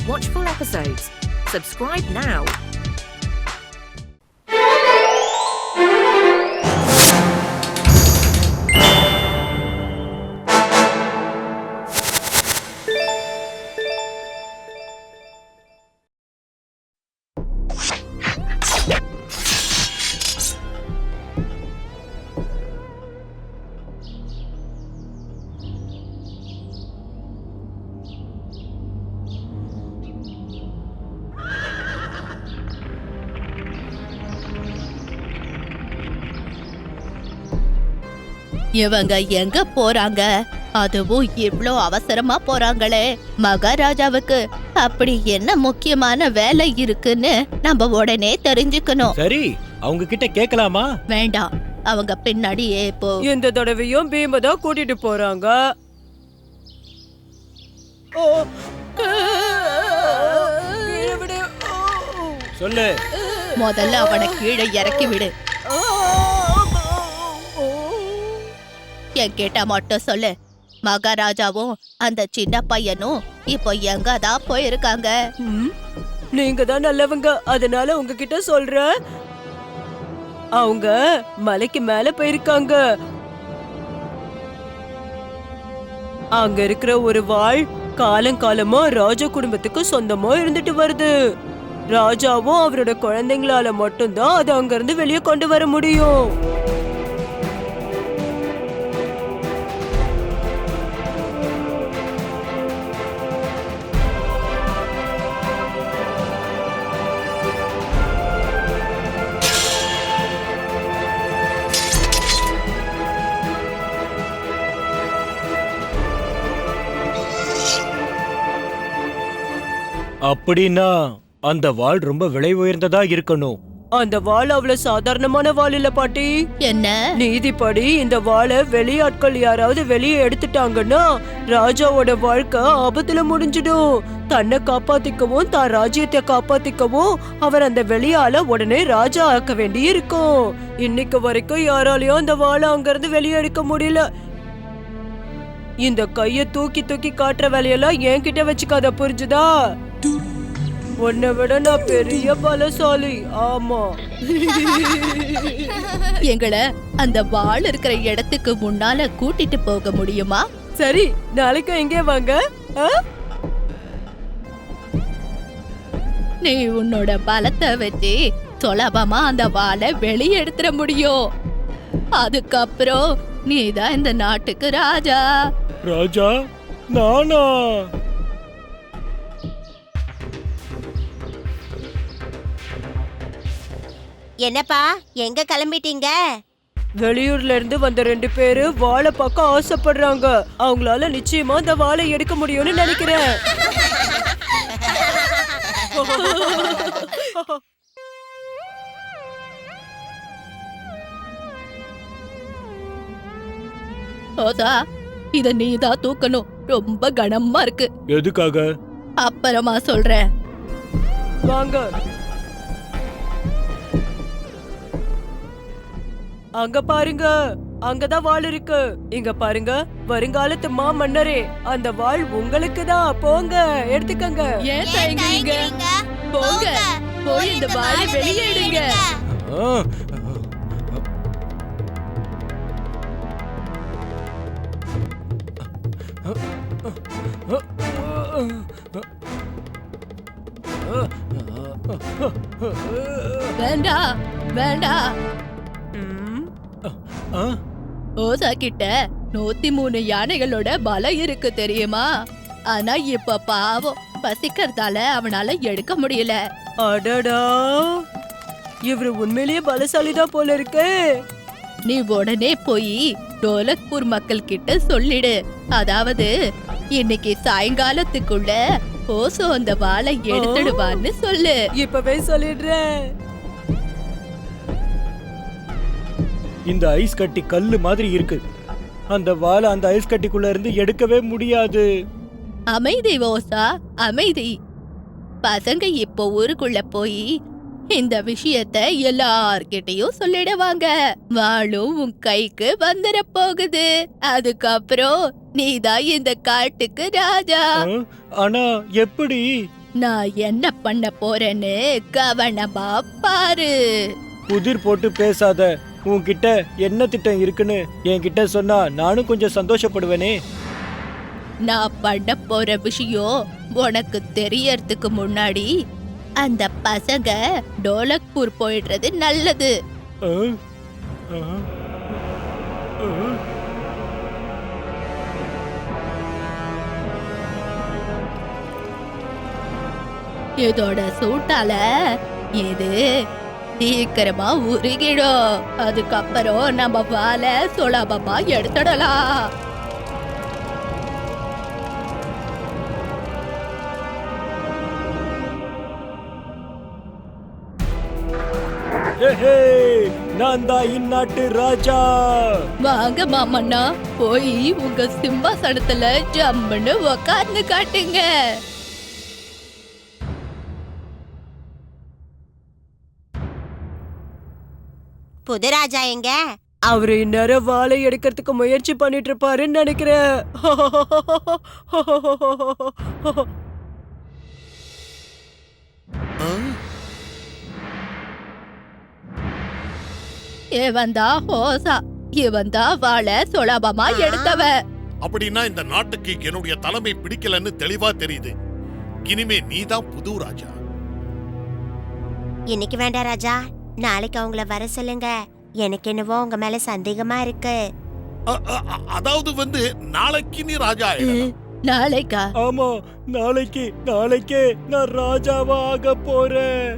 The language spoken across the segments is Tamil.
Watch full episodes. Subscribe now. இவங்க எங்க போறாங்க? அதுவும் இவ்ளோ அவசரமா போறாங்களே. மகாராஜாவுக்கு அப்படி என்ன முக்கியமான வேலை இருக்குன்னு நம்ம உடனே தெரிஞ்சுக்கணும். சரி, அவங்க கிட்ட கேட்கலாமா? வேண்டாம், அவங்க பின்னாடியே போ. இந்த தடவையும் பீமதா கூட்டிட்டு போறாங்க. சொல்லு. முதல்ல அவனை கீழே இறக்கி விடு. என் கேட்டா மட்டும் சொல்லு. மகாராஜாவும் அந்த சின்ன பையனும் இப்போ எங்கதான் போயிருக்காங்க? நீங்க தான் நல்லவங்க, அதனால உங்ககிட்ட சொல்றேன். அவங்க மலைக்கு மேல போயிருக்காங்க. அங்க இருக்கிற ஒரு வாள் காலங்காலமா ராஜா குடும்பத்துக்கு சொந்தமா இருந்துட்டு வருது. ராஜாவும் அவரோட குழந்தைங்களால மட்டும்தான் அதை அங்க இருந்து வெளியே கொண்டு வர முடியும். அப்படின்னா அந்த வாள் ரொம்ப விலை உயர்ந்ததா இருக்கணும். அந்த வாள் அவ்வளவு சாதாரணமான வாள் இல்ல பாட்டி. என்ன? நீதிப்படி இந்த வாளை வெளியாட்கள் யாராவது வெளியே எடுத்துட்டாங்கன்னா ராஜாவோட வாழ்க்கை ஆபத்துல முடிஞ்சிடும். தன்னை காப்பாத்திக்கவும் தான் ராஜ்யத்தை காப்பாத்திக்கவும் அவர் அந்த வெளியால உடனே ராஜா ஆக்க வேண்டி இருக்கும். இன்னைக்கு வரைக்கும் யாராலையும் அந்த வாளை அங்க இருந்து வெளியே எடுக்க முடியல. இந்த கைய தூக்கி தூக்கி காட்டுற வேலையெல்லாம் என்கிட்ட வச்சுக்காத, புரிஞ்சுதா? உன்னை விட நான் பெரிய பலசாலி. ஆமா. எங்களை அந்த வாள் இருக்கிற இடத்துக்கு முன்னால கூட்டிட்டு போக முடியுமா? சரி, நாளைக்கு எங்கே வாங்க. நீ உன்னோட பலத்தை வச்சு சுலபமா அந்த வாளை வெளியே எடுத்துட முடியும். அதுக்கப்புறம் நீதான் இந்த நாட்டுக்கு ராஜா. ராஜா? நானா? என்னப்பா, எங்க கிளம்பிட்டீங்க? வெளியூர்ல இருந்து வந்த 2 பேரு வாழை பார்க்க ஆசைப்படுறாங்க. அவங்களால நிச்சயமா அந்த வாழை எடுக்க முடியும்னு நினைக்கிறேன். ஓதா, இத நீதான் தூக்கணும். ரொம்ப கனமா இருக்கு. எதுக்காக? அப்புறமா சொல்றேன். வாங்க. அங்க பாருங்க, அங்கதான் வாள் இருக்கு. இங்க பாருங்க, வருங்காலத்து மாமன்னரே, அந்த வாள் உங்களுக்கு தான். போங்க, எடுத்துக்கங்க. ஏன் தயங்குறீங்க? போங்க, போய் இந்த வாளை வெளியே எடுங்க. வேண்டாம், வேண்டாம். ஓசா கிட்ட 103 யானைகளோட பலம் இருக்கு தெரியுமா? ஆனா இப்ப பாவம் பசிக்கிறதால அவனால எடுக்க முடியல. அடடா, இவரு உண்மையிலேயே பலசாலிதான் போல இருக்கு. நீ உடனே போய் டோலக்பூர் மக்கள் கிட்ட சொல்லிடு. அதாவது இன்னைக்கு சாயங்காலத்துக்குள்ள ஓசோ அந்த வாளை எடுத்துடுவான்னு சொல்லு. இப்பவே சொல்லிடுறேன். இந்த ஐஸ் கட்டி கல்லு மாதிரி இருக்கு. அந்த வாளை அந்த ஐஸ் கட்டிக்குள்ள இருந்து எடுக்கவே முடியாது. அமைதி ஓசா, அமைதி. பசங்க இப்போ ஊருக்குள்ள போய் இந்த விஷயத்த எல்லார்கிட்டயும் சொல்லிடுவாங்க. வாளும் உன் கைக்கு வந்துட போகுது. அதுக்கப்புறம் நீதான் இந்த காட்டுக்கு ராஜா. ஆனா எப்படி? நான் என்ன பண்ண போறேன்னு கவனமா பாரு. புதிர் போட்டு பேசாத. உன்கிட்ட என்ன திட்டம் இருக்குன்னு என்கிட்ட சொன்னா நானும் கொஞ்சம் சந்தோஷப்படுவேனே. நான் பண்ண போற விஷயம் உனக்கு தெரியறதுக்கு முன்னாடி அந்த பசங்க டோலக்பூர் போயிடுறது நல்லது. ஆ? ஆ? ஆ? இதோட சூட்டால இது சீக்கிரமா உருகிடும். அதுக்கப்புறம் நம்ம வாழை சுலபமா எடுத்துடலாம். ஏஹே, நான் தான் இந்நாட்டு ராஜா. வாங்க மாமன்னா, போய் உங்க சிம்மாசனத்துல ஜம்முன்னு உக்காந்து காட்டுங்க. புது ராஜா எங்க? அவரு இந்நேரம் வாழை எடுக்கிறதுக்கு முயற்சி பண்ணிட்டு இருப்பாருன்னு நினைக்கிறேன். இவன்தா ஹோசா. இவன்தா வாழை சுலபமா எடுத்தவ. அப்படின்னா இந்த நாட்டுக்கு என்னுடைய தலைமை பிடிக்கலன்னு தெளிவா தெரியுது. இனிமே நீதான் புது ராஜா. இன்னைக்கு வேண்டாம் ராஜா, நாளைக்கு அவங்கள வர சொல்லுங்க. எனக்கு என்னவோ உங்க மேல சந்தேகமா இருக்கு. அதாவது நாளைக்கு நீ ராஜா ஆயிடலாம். நாளைக்கா? ஆமா, நாளைக்கே நான் ராஜாவா ஆக போறேன்.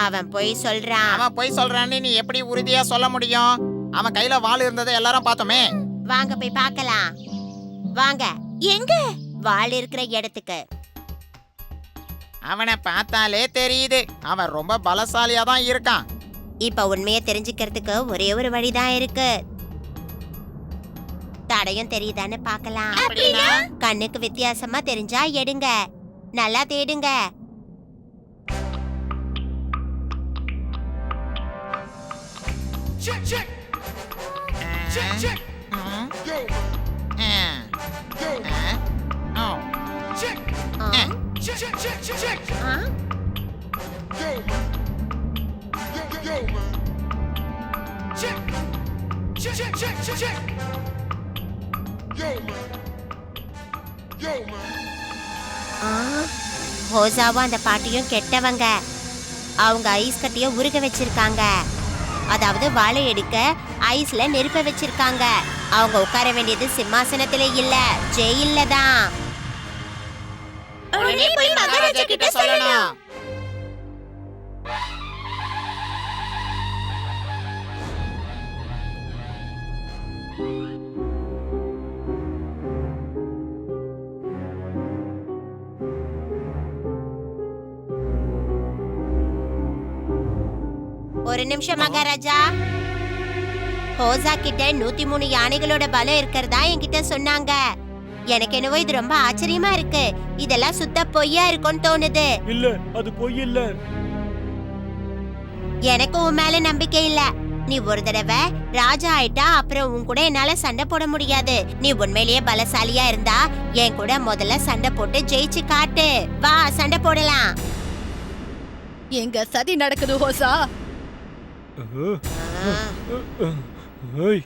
அவன் பொய் சொல்றான். அவன் பொய் சொல்றான்னு நீ எப்படி உறுதியா சொல்ல முடியும்? அவன் கையில வாள் இருந்ததை எல்லாரும் பார்த்தோமே. வாங்க போய் பார்க்கலாம். வாங்க. எங்க? வாள் இருக்கிற இடத்துக்கு. அவனை பார்த்தாலே தெரியுது, அவன் ரொம்ப பலசாலியா தான் இருக்கான். இப்ப உண்மையை தெரிஞ்சுக்கிறதுக்கு ஒரே ஒரு வழிதான் இருக்கு. தடையும் தெரியுதான்னு பார்க்கலாம். அப்படின்னா? கண்ணுக்கு வித்தியாசமா தெரிஞ்சா எடுங்க. நல்லா தேடுங்க. ஹோசாவும் அந்த பாட்டியும் கெட்டவங்க. அவங்க ஐஸ் கட்டிய உருக வச்சிருக்காங்க. அதாவது வாழை எடுக்க ஐஸ்ல நெருப்ப வச்சிருக்காங்க. அவங்க உட்கார வேண்டியது சிம்மாசனத்திலே இல்ல, ஜெயில்ல தான். உடனே போய் மகாராஜா கிட்ட சொல்லணும். ஒரு நிமிஷம் மகாராஜா. ஹோசா கிட்ட 103 யானைகளோட பலம் இருக்கிறதா என்கிட்ட சொன்னாங்க. எனக்கு என்னவோ இது ரொம்ப ஆச்சரியமா இருக்கு. இதெல்லாம் சுத்த பொய்யா இருக்கும்னு தோணுது. இல்ல, அது பொய் இல்ல. எனக்கு உன் மேல நம்பிக்கை இல்ல. நீ ஒரு தடவை ராஜா ஆயிட்டா அப்புறம் உன் கூட என்னால சண்டை போட முடியாது. நீ உண்மையிலேயே பலசாலியா இருந்தா என் கூட முதல்ல சண்டை போட்டு ஜெயிச்சு காட்டு. வா, சண்டை போடலாம். எங்க சதி நடக்குது ஹோசா. ஏய்.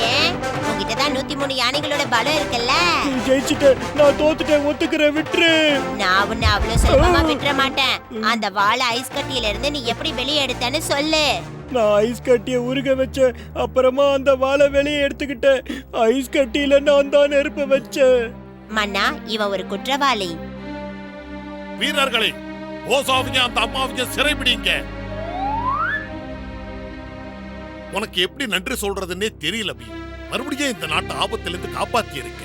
ஏன்? உன்கிட்டதான் 103 யானைகளோட பலம் இருக்குல்ல. ஜெயிச்சிட்டேன், நான் தோத்துட்டேன், ஒத்துக்கிறேன், விட்டுரு. நான் உன்னை அவ்வளவு சுலபமா விட்டுற மாட்டேன். அந்த வாழை ஐஸ் கட்டியில இருந்து நீ எப்படி வெளியே எடுத்தன்னு சொல்லு. நான் ஐஸ் கட்டிய உருக வச்சேன், அப்புறமா அந்த வாழை வெளியே எடுத்துக்கிட்டேன். ஐஸ் கட்டியில நான் தான் நெருப்ப வச்சேன். மன்னா, இவன் ஒரு குற்றவாளி. வீரர்களே, ஓசாவையும் அந்த அம்மாவையும் சிறைபிடிங்க. உனக்கு எப்படி நன்றி சொல்றதுன்னே தெரியல பீம். மறுபடியும் இந்த நாட்டை ஆபத்திலிருந்து காப்பாத்தி இருக்க.